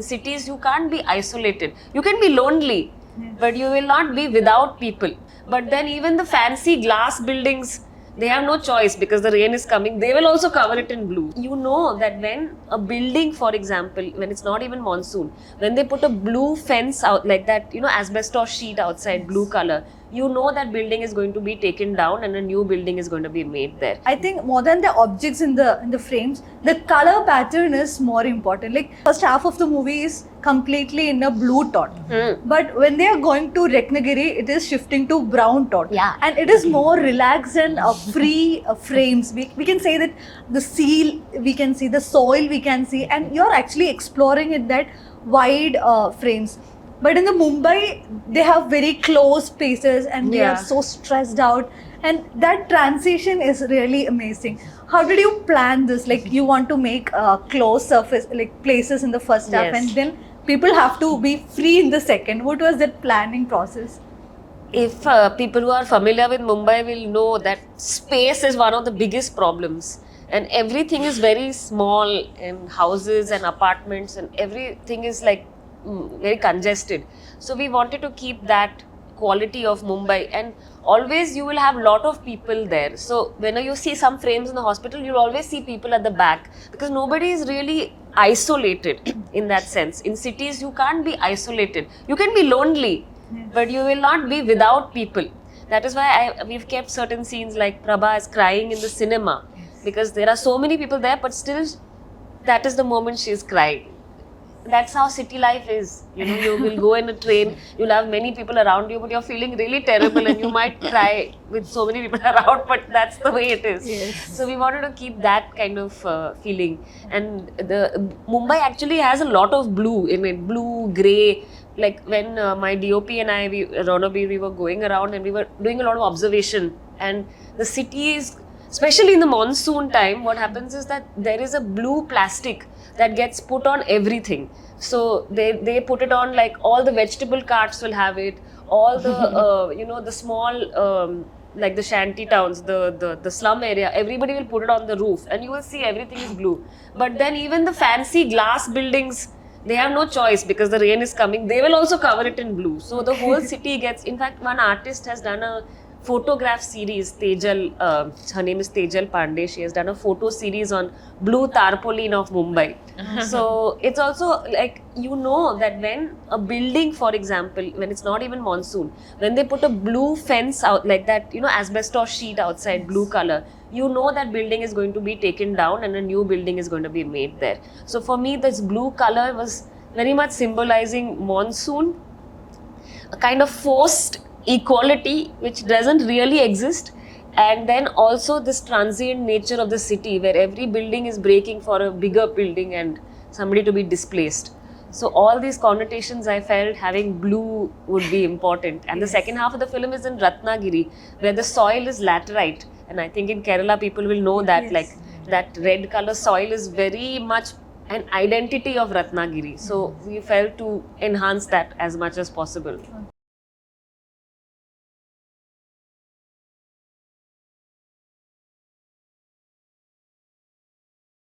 In cities, you can't be isolated. You can be lonely, but you will not be without people. But then even the fancy glass buildings, they have no choice because the rain is coming. They will also cover it in blue. You know that when a building, for example, when it's not even monsoon, when they put a blue fence out like that, asbestos sheet outside, blue color, you know that building is going to be taken down and a new building is going to be made there. I think more than the objects in the frames, the color pattern is more important. Like first half of the movie is completely in a blue tone, but when they are going to Ratnagiri, it is shifting to brown tone. Yeah. And it is more relaxed and free frames. We can say that the seal, we can see the soil, we can see, and you're actually exploring it that wide frames. But in the Mumbai, they have very close spaces and they are so stressed out. And that transition is really amazing. How did you plan this? Like you want to make close surface, like places in the first half, and then people have to be free in the second. What was that planning process? If people who are familiar with Mumbai will know that space is one of the biggest problems. And everything is very small in houses and apartments and everything is like very congested. So we wanted to keep that quality of Mumbai, and always you will have lot of people there. So when you see some frames in the hospital, you'll always see people at the back because nobody is really isolated in that sense. In cities, you can't be isolated. You can be lonely, but you will not be without people. That is why we've kept certain scenes like Prabha is crying in the cinema because there are so many people there, but still that is the moment she is crying. That's how city life is. You will go in a train, you'll have many people around you, but you're feeling really terrible and you might cry with so many people around, but that's the way it is. Yes. So we wanted to keep that kind of feeling. And the Mumbai actually has a lot of blue in it, blue, grey. Like when my DOP and I, Ronabir, we were going around and we were doing a lot of observation. And the city is, especially in the monsoon time, what happens is that there is a blue plastic that gets put on everything. So they put it on, like all the vegetable carts will have it, all the the small like the shanty towns, the slum area, everybody will put it on the roof and you will see everything is blue. But then even the fancy glass buildings, they have no choice because the rain is coming. They will also cover it in blue. So the whole city gets, in fact, one artist has done a photograph series, Tejal, her name is Tejal Pandey. She has done a photo series on blue tarpaulin of Mumbai. So it's also like, that when a building, for example, when it's not even monsoon, when they put a blue fence out like that, asbestos sheet outside, blue color, you know that building is going to be taken down and a new building is going to be made there. So for me, this blue color was very much symbolizing monsoon, a kind of forced equality which doesn't really exist, and then also this transient nature of the city where every building is breaking for a bigger building and somebody to be displaced. So all these connotations, I felt having blue would be important. And the second half of the film is in Ratnagiri, where the soil is laterite, and I think in Kerala people will know that like that red color soil is very much an identity of Ratnagiri. So we felt to enhance that as much as possible.